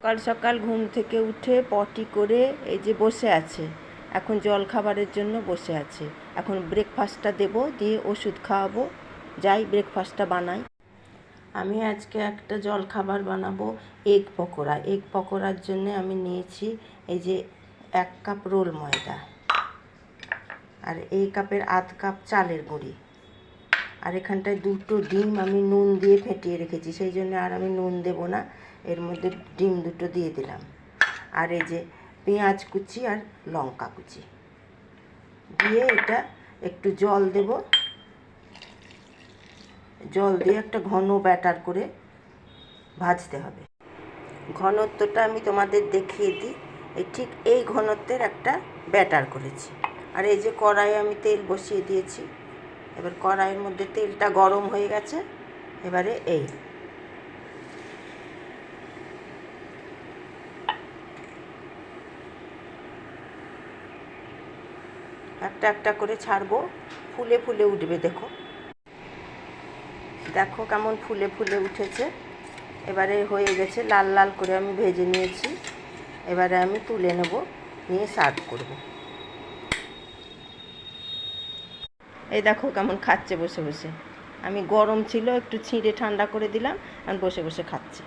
সকাল সকাল ঘুম থেকে উঠে পটি করে এই যে বসে আছে, এখন জল খাবারের জন্য বসে আছে। এখন ব্রেকফাস্টটা দেব, দিয়ে ওষুধ খাওয়াবো। যাই ব্রেকফাস্টটা বানাই। আমি আজকে একটা জল খাবার বানাবো, এগ পকোড়া। এগ পকোড়ার জন্য আমি নিয়েছি এই যে 1 কাপ রোল ময়দা, আর এই কাপের আধ কাপ চালের গুঁড়ি, আর এখানটায় 2টো ডিম আমি নুন দিয়ে ফেটিয়ে রেখেছি, সেই জন্য আর আমি নুন দেব না, এর মধ্যে ডিম 2টো দিয়ে দিলাম। আর এই যে পেঁয়াজ কুচি আর লঙ্কা কুচি দিয়ে এটা একটু জল দেব। জল দিয়ে একটা ঘন ব্যাটার করে ভাজতে হবে। ঘনত্বটা আমি তোমাদের দেখিয়ে দিই। ঠিক এই ঘনত্বের একটা ব্যাটার করেছি। আর এই যে কড়াইয়ে আমি তেল বসিয়ে দিয়েছি। এবার কড়াইয়ের মধ্যে তেলটা গরম হয়ে গেছে। এবারে এই একটা একটা করে ছাড়বো, ফুলে ফুলে উঠবে। দেখো দেখো কেমন ফুলে ফুলে উঠেছে। এবারে হয়ে গেছে, লাল লাল করে আমি ভেজে নিয়েছি। এবারে আমি তুলে নেব, নিয়ে সার্ভ করব। এই দেখো কেমন খাচ্ছে বসে বসে। আমি গরম ছিল, একটু ছিঁড়ে ঠান্ডা করে দিলাম, আর বসে বসে খাচ্ছে।